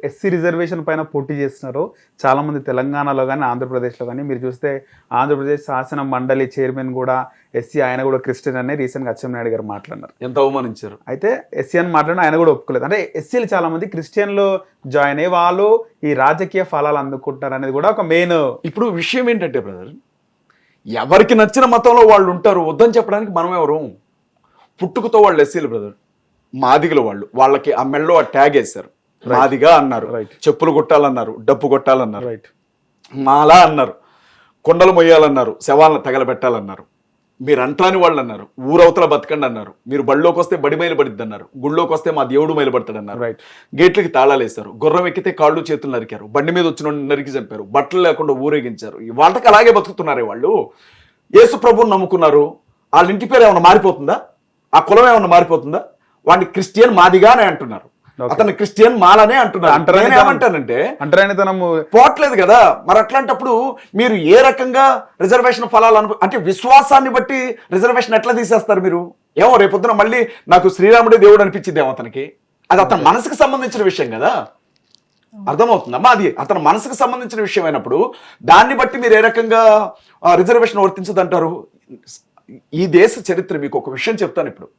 SC reservation పైన పోటీ చేస్తున్నారు చాలా మంది తెలంగాణలో కానీ ఆంధ్రప్రదేశ్లో కానీ. మీరు చూస్తే ఆంధ్రప్రదేశ్ శాసన మండలి చైర్మన్ కూడా ఎస్సీ, ఆయన కూడా క్రిస్టియన్ అని రీసెంట్గా అచ్చెన్నాయుడు గారు మాట్లాడినారు. ఎంత అవమానించారు. అయితే ఎస్సీ అని మాట్లాడిన ఆయన కూడా ఒప్పుకోలేదు. అంటే ఎస్సీలు చాలా మంది క్రిస్టియన్లు జాయిన్ అయ్యి వాళ్ళు ఈ రాజకీయ ఫలాలు అందుకుంటారు అనేది కూడా ఒక మెయిన్. ఇప్పుడు విషయం ఏంటంటే బ్రదర్, ఎవరికి నచ్చిన మతంలో వాళ్ళు ఉంటారు, వద్దని చెప్పడానికి మనం ఎవరు? పుట్టుకతో వాళ్ళు ఎస్సీలు బ్రదర్, మాదిగలు వాళ్ళకి ఆ మెళ్ళో ఆ ట్యాగ్ వేశారు, మాదిగా అన్నారు, చెప్పులు కొట్టాలన్నారు, డప్పు కొట్టాలన్నారు, మాలా అన్నారు, కొండలు మొయ్యాలన్నారు, శవాలను తగలబెట్టాలన్నారు, మీరు అంటాని వాళ్ళు అన్నారు, ఊరవతల బతకండి అన్నారు, మీరు బడిలోకి వస్తే బడి మైలుపడిద్ది అన్నారు, గుళ్ళోకి వస్తే మా దేవుడు మైలుపడతాడు అన్నారు, గేట్లకి తాళాలు వేశారు, గుర్రం ఎక్కితే కాళ్ళు చేతులు నరికారు, బండి మీద వచ్చిన నరికి చంపారు, బట్టలు లేకుండా ఊరేగించారు. వాళ్ళకి అలాగే బతుకుతున్నారే వాళ్ళు. యేసు ప్రభువుని నమ్ముకున్నారు, వాళ్ళ ఇంటి పేరు ఏమన్నా మారిపోతుందా? ఆ కులం ఏమన్నా మారిపోతుందా? వాడిని క్రిస్టియన్ మాదిగా అని అంటున్నారు, అతను క్రిస్టియన్ మాలనే అంటున్నారు. ఏమంటానంటే పోవట్లేదు కదా. మరి అట్లాంటప్పుడు మీరు ఏ రకంగా రిజర్వేషన్ ఫలాలు అంటే విశ్వాసాన్ని బట్టి రిజర్వేషన్ ఎట్లా తీసేస్తారు మీరు? ఏమో రేపొద్దున మళ్ళీ నాకు శ్రీరాముడే దేవుడు అనిపించిందేమో అతనికి. అది అతని మనసుకు సంబంధించిన విషయం కదా, అర్థమవుతుందమ్మా? అది అతని మనసుకు సంబంధించిన విషయం అయినప్పుడు దాన్ని బట్టి మీరు ఏ రకంగా రిజర్వేషన్ వర్తించదంటారు? ఈ దేశ చరిత్ర మీకు ఒక విషయం చెప్తాను. ఇప్పుడు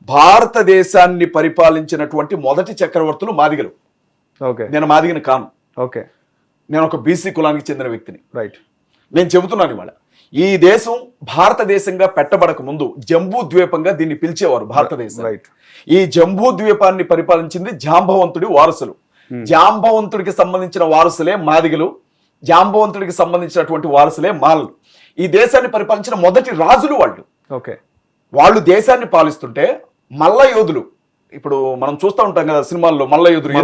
భారతదేశాన్ని పరిపాలించినటువంటి మొదటి చక్రవర్తులు మాదిగలు. నేను మాదిగని కాను, నేను ఒక బీసీ కులానికి చెందిన వ్యక్తిని. నేను చెబుతున్నాను ఇవాళ, ఈ దేశం భారతదేశంగా పెట్టబడక ముందు జంబూ ద్వీపంగా దీన్ని పిలిచేవారు భారతదేశం. ఈ జంబూ ద్వీపాన్ని పరిపాలించింది జాంబవంతుడి వారసులు. జాంబవంతుడికి సంబంధించిన వారసులే మాదిగలు, జాంబవంతుడికి సంబంధించినటువంటి వారసులే మాలలు. ఈ దేశాన్ని పరిపాలించిన మొదటి రాజులు వాళ్ళు. వాళ్ళు దేశాన్ని పాలిస్తుంటే మల్ల యోధులు, ఇప్పుడు మనం చూస్తూ ఉంటాం కదా సినిమాల్లో, మల్ల యోధులు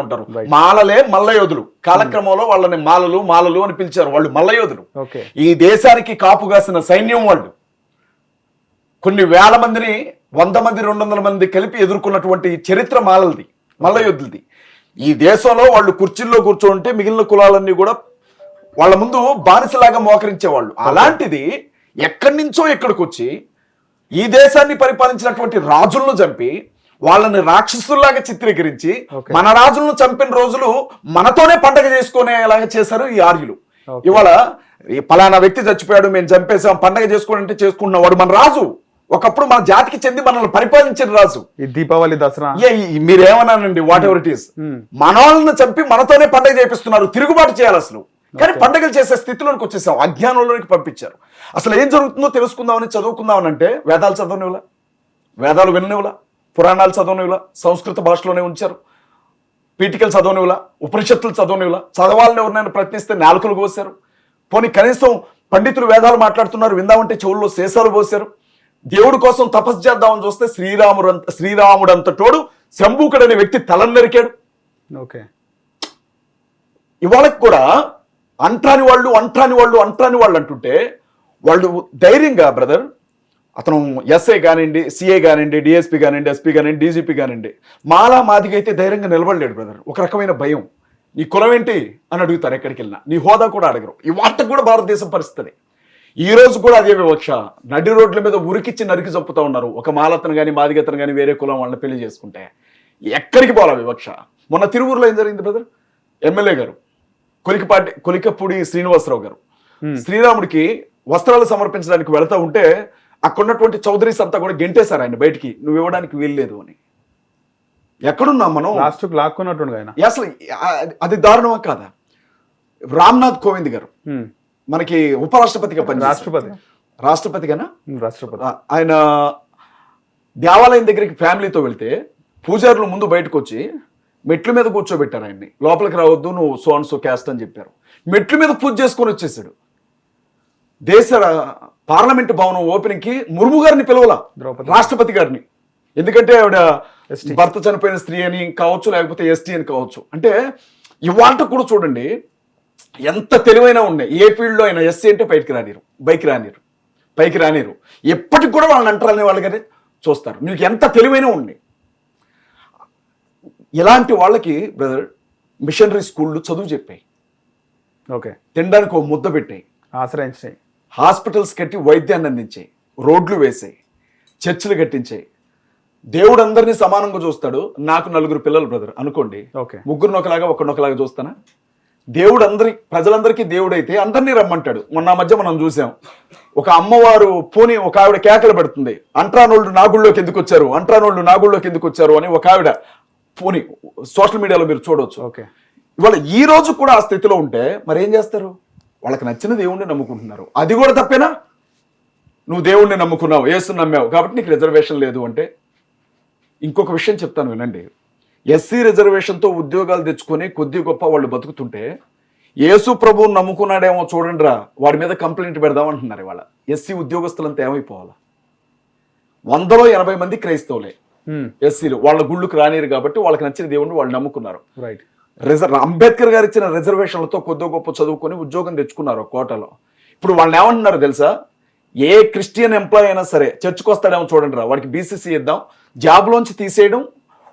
ఉంటారు, మాలలే మల్ల యోధులు. కాలక్రమంలో వాళ్ళని మాలలు అని పిలిచారు. వాళ్ళు మల్ల యోధులు. ఈ దేశానికి కాపుగాసిన సైన్యం వాళ్ళు. కొన్ని వేల మందిని, 100 మంది 200 మంది కలిపి ఎదుర్కొన్నటువంటి చరిత్ర మాలలది, మల్ల యోధులది. ఈ దేశంలో వాళ్ళు కుర్చీల్లో కూర్చోంటే మిగిలిన కులాలన్నీ కూడా వాళ్ళ ముందు బానిసలాగా మోకరించేవాళ్ళు. అలాంటిది ఎక్కడి నుంచో ఇక్కడికి వచ్చి ఈ దేశాన్ని పరిపాలించినటువంటి రాజులను చంపి వాళ్ళని రాక్షసుల్లాగా చిత్రీకరించి మన రాజులను చంపిన రోజులు మనతోనే పండగ చేసుకునేలాగా చేశారు ఈ ఆర్యులు. ఇవాళ పలానా వ్యక్తి చచ్చిపోయాడు, మేము చంపేసాం, పండగ చేసుకోండి అంటే చేసుకుంటున్న వాడు మన రాజు. ఒకప్పుడు మన జాతికి చెంది మనల్ని పరిపాలించిన రాజు. దీపావళి, దసరా, మీరేమన్నానండి, వాట్ ఎవర్ ఇట్ ఈస్, మన వాళ్ళని చంపి మనతోనే పండగ చేపిస్తున్నారు. తిరుగుబాటు చేయాలి అసలు. కానీ పండగలు చేసే స్థితిలోకి వచ్చేసాం, అజ్ఞానంలోకి పంపించారు. అసలు ఏం జరుగుతుందో తెలుసుకుందామని చదువుకుందామని అంటే వేదాలు చదవనివ్వలా, వేదాలు విననివ్వలా, పురాణాలు చదవనివ్వలా, సంస్కృత భాషలోనే ఉంచారు, పీఠికలు చదవనివ్వలా, ఉపనిషత్తులు చదవనివ్వలా, చదవాలని ఎవరినైనా ప్రయత్నిస్తే నాలుకలు కోసారు. పోనీ కనీసం పండితులు వేదాలు మాట్లాడుతున్నారు విందామంటే చెవుల్లో శేషాలు పోసారు. దేవుడి కోసం తపస్సు చేద్దామని చూస్తే శ్రీరాముడంతటోడు శంభూకుడు అనే వ్యక్తి తలను నరికాడు. ఇవాళకి కూడా అంటాని వాళ్ళు అంటుంటే వాళ్ళు ధైర్యంగా, బ్రదర్, అతను ఎస్ఐ కానివ్వండి, సిఐ కానివ్వండి, డిఎస్పీ కానివ్వండి, ఎస్పీ కానివ్వండి, డీజీపీ కానివ్వండి, మాలా మాదిగా అయితే ధైర్యంగా నిలబడలేడు బ్రదర్. ఒక రకమైన భయం. నీ కులం ఏంటి అని అడుగుతారు ఎక్కడికి వెళ్ళినా, నీ హోదా కూడా అడగరు. ఈ వార్తకు కూడా భారతదేశం పరిస్థితి. ఈ రోజు కూడా అదే వివక్ష. నడి రోడ్ల మీద ఉరికిచ్చి నరికి చంపుతా ఉన్నారు. ఒక మాలతను కానీ మాదిగతను కానీ వేరే కులం వాళ్ళని పెళ్లి చేసుకుంటే ఎక్కడికి పోవాలా వివక్ష? మొన్న తిరువురులో ఏం జరిగింది బ్రదర్? ఎమ్మెల్యే గారు కొలికపూడి శ్రీనివాసరావు గారు శ్రీరాముడికి వస్త్రాలు సమర్పించడానికి వెళ్తా ఉంటే అక్కడున్నటువంటి చౌదరీస్ అంతా కూడా గెంటేశారు ఆయన బయటికి, నువ్వు ఇవ్వడానికి వీల్లేదు అని. ఎక్కడున్నాం మనం? లాక్కున్నట్టు అసలు అది దారుణమా కాదా? రామ్నాథ్ కోవింద్ గారు మనకి ఉపరాష్ట్రపతిగా రాష్ట్రపతిగానా ఆయన దేవాలయం దగ్గరికి ఫ్యామిలీతో వెళ్తే పూజారులు ముందు బయటకు వచ్చి మెట్ల మీద కూర్చోబెట్టారు ఆయన్ని. లోపలికి రావద్దు, నువ్వు సో అండ్ సో క్యాస్ట్ అని చెప్పారు. మెట్ల మీద పూజ చేసుకొని వచ్చేసాడు. దేశ పార్లమెంట్ భవనం ఓపెనింగ్ కి ముర్ము గారిని పిలవాల, రాష్ట్రపతి గారిని. ఎందుకంటే ఆవిడ భర్త చనిపోయిన స్త్రీ అని కావచ్చు, లేకపోతే ఎస్టీ అని కావచ్చు. అంటే ఇవాళ కూడా చూడండి ఎంత తెలివైన ఉన్నాయి. ఏ ఫీల్డ్లో అయినా ఎస్సీ అంటే పైకి రానిరు. ఎప్పటికి కూడా వాళ్ళని అంటారని వాళ్ళకనే చూస్తారు. మీకు ఎంత తెలివైన ఉన్నాయి. ఇలాంటి వాళ్ళకి బ్రదర్ మిషనరీ స్కూళ్ళు చదువు చెప్పాయి, తినడానికి ఒక ముద్ద పెట్టాయి, ఆశ్రయించాయి, హాస్పిటల్స్ కట్టి వైద్యాన్ని అందించాయి, రోడ్లు వేసాయి, చర్చిలు కట్టించాయి, దేవుడు అందరినీ సమానంగా చూస్తాడు. నాకు 4 పిల్లలు బ్రదర్ అనుకోండి, ఓకే. ముగ్గురిని ఒకలాగా ఒకరినొకలాగా చూస్తానా? దేవుడు ప్రజలందరికీ దేవుడైతే అందరినీ రమ్మంటాడు. మొన్న మధ్య మనం చూసాం, ఒక అమ్మవారు పోని ఒక ఆవిడ కేకలు పెడుతుంది, అంట్రానోళ్ళు నాగుళ్ళలోకి ఎందుకు వచ్చారు, అంట్రానోళ్ళు నాగుళ్ళలోకి ఎందుకు వచ్చారు అని ఒక ఆవిడ పోని సోషల్ మీడియాలో మీరు చూడవచ్చు. ఓకే. ఇవాళ ఈ రోజు కూడా ఆ స్థితిలో ఉంటే మరి ఏం చేస్తారు? వాళ్ళకి నచ్చిన దేవుణ్ణి నమ్ముకుంటున్నారు. అది కూడా తప్పేనా? నువ్వు దేవుణ్ణి నమ్ముకున్నావు, యేసుని నమ్మావు కాబట్టి నీకు రిజర్వేషన్ లేదు అంటే. ఇంకొక విషయం చెప్తాను వినండి. ఎస్సీ రిజర్వేషన్తో ఉద్యోగాలు తెచ్చుకొని కొద్ది గొప్ప వాళ్ళు బతుకుతుంటే యేసు ప్రభువుని నమ్ముకున్నాడేమో చూడండిరా, వాడి మీద కంప్లైంట్ పెడదామంటున్నారు. ఇవాళ ఎస్సీ ఉద్యోగస్తులంతా ఏమైపోవాలా? 100లో 80 మంది క్రైస్తవులే ఎస్సీలు. వాళ్ళ గుళ్ళుకు రానిరు కాబట్టి వాళ్ళకి నచ్చిన దేవుణ్ణి వాళ్ళు నమ్ముకున్నారు. రైట్. అంబేద్కర్ గారు ఇచ్చిన రిజర్వేషన్లతో కొద్ది గొప్ప చదువుకొని ఉద్యోగం తెచ్చుకున్నారు కోటలో. ఇప్పుడు వాళ్ళని ఏమంటున్నారు తెలుసా? ఏ క్రిస్టియన్ ఎంప్లాయ్ అయినా సరే చర్చకు వస్తాడేమో చూడండి రా, వాడికి బీసీసీ ఇద్దాం, జాబ్లోంచి తీసేయడం,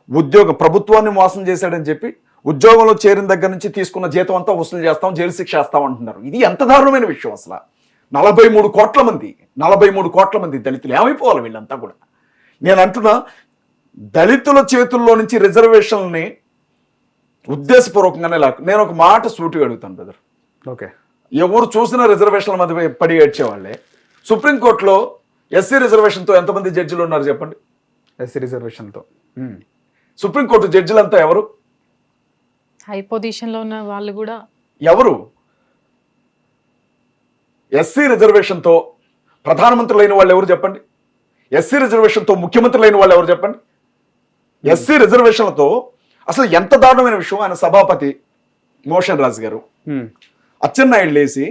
ఉద్యోగం ప్రభుత్వాన్ని మోసం చేశాడని చెప్పి ఉద్యోగంలో చేరిన దగ్గర నుంచి తీసుకున్న జీతం అంతా వసూలు చేస్తాం, జైలు శిక్ష వేస్తాం అంటున్నారు. ఇది ఎంత దారుణమైన విషయం అసలు. 43 కోట్ల మంది దళితులు ఏమైపోవాలి వీళ్ళంతా కూడా. నేను అంటున్నా, దళితుల చేతుల్లో నుంచి రిజర్వేషన్ని ఉద్దేశపూర్వకంగానే నేను ఒక మాట సూటిగా అడుగుతాను బ్రదర్. ఓకే. ఎవరు చూసిన రిజర్వేషన్ల మధ్య పడి ఏడ్చేవాళ్ళే. సుప్రీంకోర్టులో ఎస్సీ రిజర్వేషన్తో ఎంతమంది జడ్జిలు ఉన్నారు చెప్పండి? ఎస్సీ రిజర్వేషన్తో సుప్రీంకోర్టు జడ్జిలంతా ఎవరు? హై పొజిషన్ లో ఉన్న వాళ్ళు కూడా ఎవరు? ఎస్సీ రిజర్వేషన్తో ప్రధానమంత్రులు అయిన వాళ్ళు ఎవరు చెప్పండి? ఎస్సీ రిజర్వేషన్తో ముఖ్యమంత్రులు అయిన వాళ్ళు ఎవరు చెప్పండి? ఎస్సీ రిజర్వేషన్లతో అసలు ఎంత దారుణమైన విషయం. ఆయన సభాపతి మోషన్ రాజు గారు అచ్చెన్నాయుడు లేసి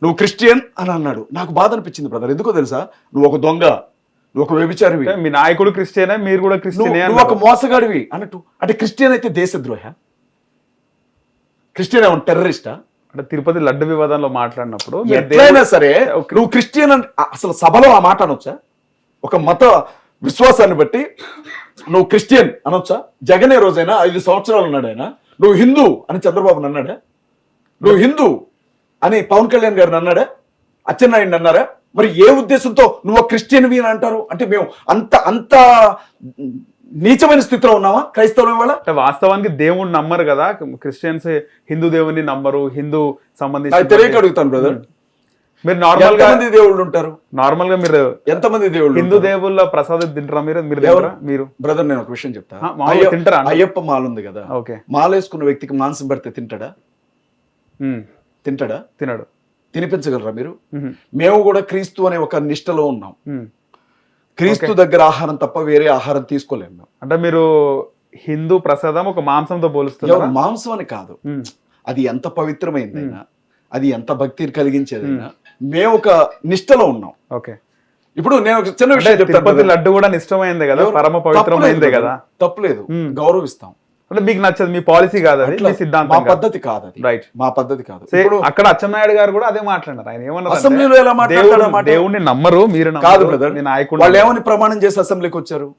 నువ్వు క్రిస్టియన్ అని అన్నాడు. నాకు బాధ అనిపించింది బ్రదర్. ఎందుకో తెలుసా? నువ్వు ఒక దొంగ, నువ్వు ఒక వ్యభిచారివి, మీ నాయకుడు క్రిస్టియనే, మీరు కూడా క్రిస్టియనే, నువ్వు ఒక మోసగాడివి అన్నట్టు. అంటే క్రిస్టియన్ అయితే దేశద్రోహ? క్రిస్టియన్ ఏమన్నా టెర్రరిస్టా? అంటే తిరుపతి లడ్డు వివాదంలో మాట్లాడినప్పుడు ఎట్లయినా సరే నువ్వు క్రిస్టియన్ అని అసలు సభలో ఆ మాట అనొచ్చా? ఒక మత విశ్వాసాన్ని బట్టి నువ్వు క్రిస్టియన్ అనొచ్చా? జగన్ ఏ రోజైనా 5 సంవత్సరాలు ఉన్నాడు ఆయన నువ్వు హిందూ అని చంద్రబాబు అన్నాడా? నువ్వు హిందూ అని పవన్ కళ్యాణ్ గారిని అన్నాడా? అచ్చెన్నాయుడిని అన్నారా? మరి ఏ ఉద్దేశంతో నువ్వు క్రిస్టియన్వి అని అంటారు? అంటే మేము అంత నీచమైన స్థితిలో ఉన్నావా క్రైస్తవుల వల్ల? వాస్తవానికి దేవుణ్ణి నమ్మరు కదా క్రిస్టియన్స్, హిందూ దేవుని నమ్మరు. హిందూ సంబంధించి తెలియక అడుగుతాను బ్రదర్, మీరు నార్మల్ గా దేవుళ్ళు ఉంటారు? నార్మల్ గా మీరు ఎంతమంది దేవుళ్ళు? హిందూ దేవుళ్ళ ప్రసాదం తింటారా మీరు? బ్రదర్ నేను ఒక విషయం చెప్తా. తింటారా? అయ్యప్ప మాల ఉంది కదా, ఓకే. మాల వేసుకున్న వ్యక్తికి మాంసం పెడితే తింటాడా? తినడు. తినిపించగలరా మీరు? మేము కూడా క్రీస్తు అనే ఒక నిష్టలో ఉన్నాం. క్రీస్తు దగ్గర ఆహారం తప్ప వేరే ఆహారం తీసుకోలేము మేము. అంటే మీరు హిందూ ప్రసాదం ఒక మాంసంతో పోలుస్తున్నారు? మాంసం అని కాదు, అది ఎంత పవిత్రమైందైనా, అది ఎంత భక్తిని కలిగించేదైనా మేము ఒక నిష్టలో ఉన్నాం. ఓకే. ఇప్పుడు నేను ఒక చిన్న విషయం చెప్తాను. లడ్డు కూడా నిష్టమైందే కదా, పరమ పవిత్రమైందే కదా. తప్పులేదు, గౌరవిస్తాం. అంటే మీకు నచ్చదు, మీ పాలసీ కాదు అది, మీ సిద్ధాంతం, మా పద్ధతి కాదు అది. రైట్, మా పద్ధతి కాదు. అక్కడ అచ్చెన్నాయుడు గారు కూడా అదే మాట్లాడారు. ఆయన ఏమన్నారు? అసెంబ్లీలో ఎలా మాట్లాడారు? దేవుణ్ణి నమ్మరు మీరు. కాదు బ్రదర్, వాళ్ళు ఏమని ప్రమాణం చేసి అసెంబ్లీకి వచ్చారు?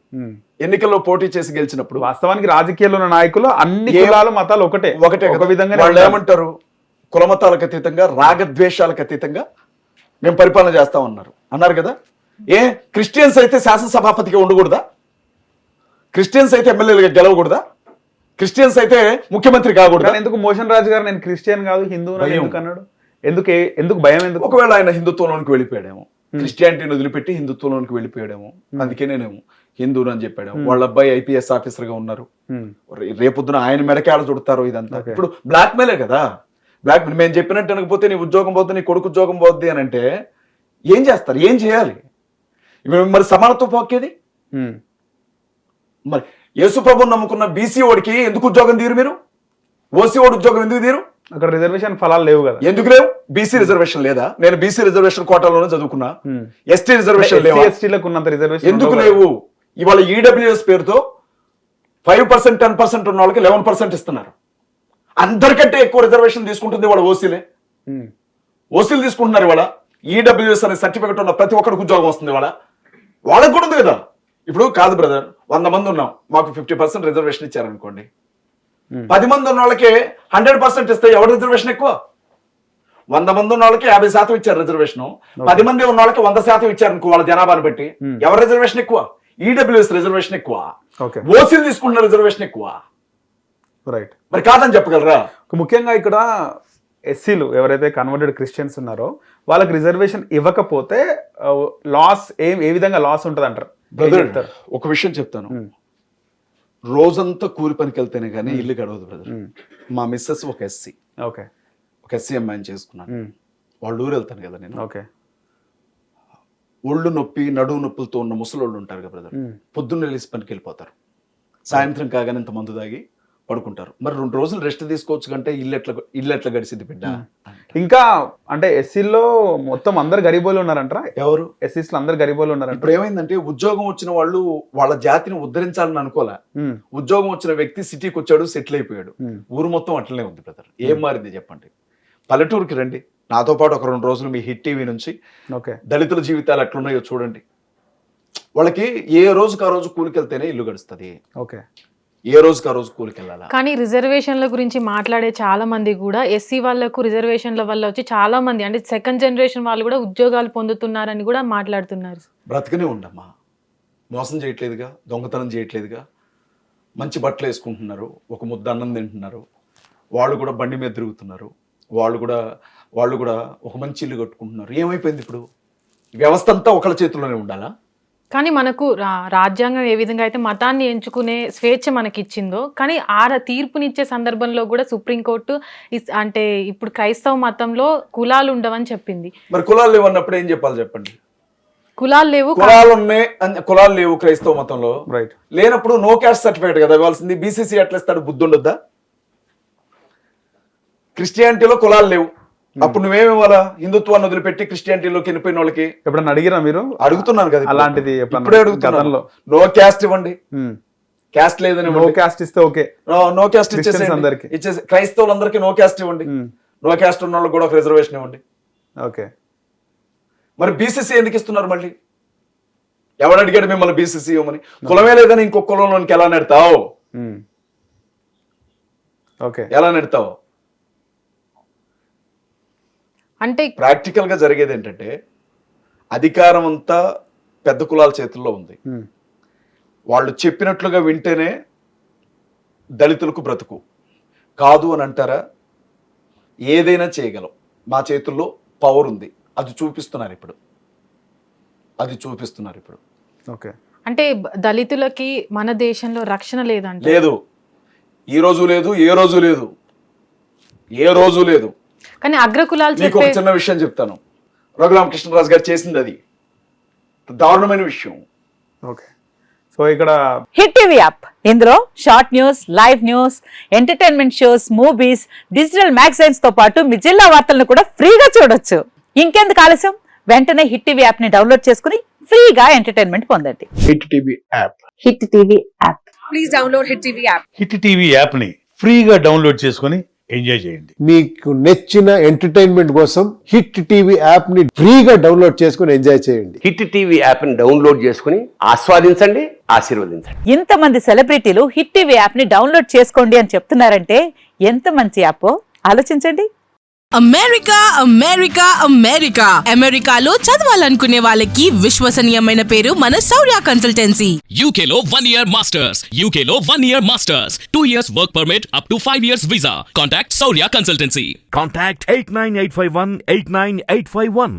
ఎన్నికల్లో పోటీ చేసి గెలిచినప్పుడు. వాస్తవానికి రాజకీయాల్లో ఉన్న నాయకులు అన్ని కులాలు మతాలు ఒకటే ఒక విధంగా. వాళ్ళు ఏమంటారు? కులమతాలకు అతీతంగా, రాగద్వేషాలకు అతీతంగా మేము పరిపాలన చేస్తామన్నారు అన్నారు కదా. ఏ క్రిస్టియన్స్ అయితే శాసనసభాపతిగా ఉండకూడదా? క్రిస్టియన్స్ అయితే ఎమ్మెల్యేలుగా గెలవకూడదా? క్రిస్టియన్స్ అయితే ముఖ్యమంత్రి కాకూడదా? ఎందుకు మోషన్ రాజు గారు నేను క్రిస్టియన్ కాదు హిందూ ఎందుకు అన్నాడు? ఎందుకు భయం? ఎందుకు? ఒకవేళ ఆయన హిందుత్వంలోనికి వెళ్ళిపోయాడేమో, క్రిస్టియానిటీని వదిలిపెట్టి హిందుత్వంలోనికి వెళ్ళిపోయాడేమో, అందుకే నేనేమో హిందూని అని చెప్పాడు. వాళ్ళ అబ్బాయి ఐపీఎస్ ఆఫీసర్ గా ఉన్నారు. రేపొద్దున ఆయన మెడకేళ చుడతారు. ఇదంతా ఇప్పుడు బ్లాక్ మెయిలే కదా. బ్లాక్ మెయిల్ మేము చెప్పినట్టు అనకపోతే నీ ఉద్యోగం పోతుంది, నీ కొడుకు ఉద్యోగం పోద్ది అని అంటే ఏం చేస్తారు? ఏం చేయాలి? మరి సమానత్వం పోకేది. మరి యేసు ప్రభువుని నమ్ముకున్న బీసీ వాడికి ఎందుకు ఉద్యోగం తీరు? మీరు ఓసీ వాడు ఉద్యోగం ఎందుకు తీరు? అక్కడ రిజర్వేషన్ ఫలాలు లేవు కదా. ఎందుకు లేవు? బీసీ రిజర్వేషన్ లేదా? నేను బీసీ రిజర్వేషన్ కోటాలోనే చదువుకున్నా. ఎస్టీ రిజర్వేషన్ లేవు. ఎస్టీలకు ఉన్నంత రిజర్వేషన్ ఎందుకు లేవు? ఇవాళ ఈడబ్ల్యూఎస్ పేరుతో 5%, 10% ఉన్న వాళ్ళకి 11% ఇస్తున్నారు. అందరికంటే ఎక్కువ రిజర్వేషన్ తీసుకుంటుంది వాళ్ళ ఓసీలే. ఓసీలు తీసుకుంటున్నారు. ఇవాళ ఈడబ్ల్యూఎస్ అనే సర్టిఫికెట్ ఉన్న ప్రతి ఒక్కరికి ఉద్యోగం వస్తుంది. వాళ్ళకి కూడా ఉంది కదా. ఇప్పుడు కాదు బ్రదర్, 100 మంది ఉన్నాం, మాకు 50% రిజర్వేషన్ ఇచ్చారనుకోండి. 10 మంది ఉన్న వాళ్ళకి 100% ఇస్తే ఎవరు రిజర్వేషన్ ఎక్కువ? 100 మంది ఉన్న వాళ్ళకి 50% ఇచ్చారు రిజర్వేషన్. 10 మంది ఉన్న వాళ్ళకి 100% ఇచ్చారనుకో వాళ్ళ జనాభాను బట్టి ఎవరు రిజర్వేషన్ ఎక్కువ? ఈడబ్ల్యూఎస్ రిజర్వేషన్ ఎక్కువ, ఓకే ఓసీలు తీసుకుంటున్న రిజర్వేషన్ ఎక్కువ. రైట్. మరి కాదని చెప్పగలరా? ముఖ్యంగా ఇక్కడ ఎస్సీలు ఎవరైతే కన్వర్టెడ్ క్రిస్టియన్స్ ఉన్నారో వాళ్ళకి రిజర్వేషన్ ఇవ్వకపోతే లాస్ ఏ విధంగా లాస్ ఉంటుంది అంటారు? బ్రదర్ ఒక విషయం చెప్తాను, రోజంతా కూలి పనికి వెళ్తేనే కానీ ఇల్లు గడవదు బ్రదర్. మా మిస్సెస్ ఒక ఎస్సీ, ఓకే, ఒక ఎస్సీ అమ్మాయిని చేసుకున్నాను. వాళ్ళ ఊరు వెళ్తాను కదా నేను. ఓకే. ఒళ్ళు నొప్పి నడువు నొప్పులతో ఉన్న ముసలోళ్ళు ఉంటారు కదా బ్రదర్, పొద్దున్న లేచి పనికి వెళ్ళిపోతారు, సాయంత్రం కాగానే ఇంత మందు తాగి పడుకుంటారు. మరి 2 రోజులు రెస్ట్ తీసుకోవచ్చు కంటే ఇల్లు ఎట్లా గడిచింది బిడ్డ? ఇంకా అంటే ఎస్సీలో మొత్తం అందరు గరీబోలు ఉన్నారంటారా? ఎవరు ఎస్సీస్ లో అందరు గరీబోలు ఉన్నారంట. ఇప్పుడు ఏమైందంటే ఉద్యోగం వచ్చిన వాళ్ళు వాళ్ళ జాతిని ఉద్ధరించాలని అనుకోలే. ఉద్యోగం వచ్చిన వ్యక్తి సిటీకి వచ్చాడు, సెటిల్ అయిపోయాడు. ఊరు మొత్తం అట్లనే ఉంది బ్రదర్. ఏం మారింది చెప్పండి? పల్లెటూరుకి రండి నాతో పాటు ఒక 2 రోజులు మీ హిట్ టీవీ నుంచి. ఓకే. దళితుల జీవితాలు ఎట్లున్నాయో చూడండి. వాళ్ళకి ఏ రోజుకి ఆ రోజు కూలికెళ్తేనే ఇల్లు గడుస్తుంది. ఓకే. ఏ రోజుకి ఆ రోజు కూలికి వెళ్ళాలా? కానీ రిజర్వేషన్ల గురించి మాట్లాడే చాలా మంది కూడా ఎస్సీ వాళ్ళకు రిజర్వేషన్ల వల్ల వచ్చి చాలా మంది అంటే సెకండ్ జనరేషన్ వాళ్ళు కూడా ఉద్యోగాలు పొందుతున్నారని కూడా మాట్లాడుతున్నారు. బ్రతకనే ఉండమ్మా, మోసం చేయట్లేదుగా, దొంగతనం చేయట్లేదుగా, మంచి బట్టలు వేసుకుంటున్నారు, ఒక ముద్ద అన్నం తింటున్నారు, వాళ్ళు కూడా బండి మీద తిరుగుతున్నారు, వాళ్ళు కూడా ఒక మంచి ఇల్లు కట్టుకుంటున్నారు. ఏమైపోయింది ఇప్పుడు? వ్యవస్థ అంతా ఒకళ్ళ చేతుల్లోనే ఉండాలా? కానీ మనకు రాజ్యాంగం ఏ విధంగా అయితే మతాన్ని ఎంచుకునే స్వేచ్ఛ మనకి ఇచ్చిందో, కానీ తీర్పునిచ్చే సందర్భంలో కూడా సుప్రీంకోర్టు అంటే ఇప్పుడు క్రైస్తవ మతంలో కులాలు ఉండవని చెప్పింది. మరి కులాలు లేవు అన్నప్పుడు ఏం చెప్పాలి చెప్పండి? కులాలు లేవు, కులాలు లేవు క్రైస్తవ మతంలో. రైట్. లేనప్పుడు నో క్యాస్ట్ సర్టిఫికేట్ కదా ఇవ్వాల్సింది. బీసీసీ ఎట్లా ఇస్తాడు? బుద్ధి ఉండొద్దా? క్రిస్టియానిటీలో కులాలు లేవు, అప్పుడు నువ్వేమి ఇవ్వాలా? హిందుత్వాన్ని వదిలిపెట్టి క్రిస్టియానిటీలోకి వెళ్ళిపోయిన వాళ్ళకి ఎప్పుడన్నా అడిగిరా మీరు? అడుగుతున్నాను కదా అలాంటిది. ఇప్పుడే అడుగుతున్నాను. నో క్యాస్ట్ ఇవ్వండి. క్యాస్ట్ లేదని నో క్యాస్ట్ ఇస్తే ఓకే, నో క్యాస్ట్ ఇచ్చేసి క్రైస్తవులందరికీ నో క్యాస్ట్ ఇవ్వండి. నో క్యాస్ట్ ఉన్న వాళ్ళకి కూడా ఒక రిజర్వేషన్ ఇవ్వండి. ఓకే. మరి బీసీసీ ఎందుకు ఇస్తున్నారు? మళ్ళీ ఎవడు అడిగాడు మిమ్మల్ని బీసీసీ ఇవ్వమని? కులమే లేదని ఇంకొక కులంలోనికి ఎలా నెడతావు? ఓకే, ఎలా నెడతావు? అంటే ప్రాక్టికల్ గా జరిగేది ఏంటంటే అధికారం అంతా పెద్ద కులాల చేతుల్లో ఉంది. వాళ్ళు చెప్పినట్లుగా వింటేనే దళితులకు బ్రతుకు కాదు అని అంటారా? ఏదైనా చేయగలం, మా చేతుల్లో పవర్ ఉంది, అది చూపిస్తున్నారు ఇప్పుడు. ఓకే. అంటే దళితులకి మన దేశంలో రక్షణ లేదంటే? లేదు, ఈ రోజు లేదు, ఏ రోజు లేదు. కానీ అగ్రకులాలు మీకు ఒక చిన్న విషయం చెప్తాను. రఘురామకృష్ణరాజు గారు చేసింది అది దారుణమైన విషయం. ఓకే. సో ఇక్కడ హిట్ టీవీ యాప్, ఇందులో short news, live news, entertainment shows, movies, digital magazines తో పాటు మీ జిల్లా వార్తలను కూడా ఫ్రీగా చూడొచ్చు. ఇంకెందుకు ఆలస్యం? వెంటనే హిట్ టీవీ యాప్ ని డౌన్లోడ్ చేసుకుని ఫ్రీగా ఎంటర్టైన్మెంట్ పొందండి. Hit TV app. Hit TV app. Please download hit TV app. Hit TV app ని ఫ్రీగా డౌన్లోడ్ చేసుకొని ఎంజాయ్ చేయండి. మీకు నచ్చిన ఎంటర్టైన్మెంట్ కోసం హిట్ టీవీ యాప్ ని ఫ్రీగా డౌన్లోడ్ చేసుకుని ఎంజాయ్ చేయండి. హిట్ టీవీ యాప్ ని డౌన్లోడ్ చేసుకుని ఆస్వాదించండి, ఆశీర్వదించండి. ఇంతమంది సెలబ్రిటీలు హిట్ టీవీ యాప్ ని డౌన్లోడ్ చేసుకోండి అని చెప్తున్నారంటే ఎంత మంచి యాప్ ఆలోచించండి. అమెరికాలో చదవాలనుకునే వాళ్ళకి విశ్వసనీయమైన పేరు మన శౌర్య కన్సల్టెన్సీ. UK లో 1 year masters, UK లో 1 year masters, 2 years work permit up to 5 years visa. Contact Saurya Consultancy. Contact 89851 89851.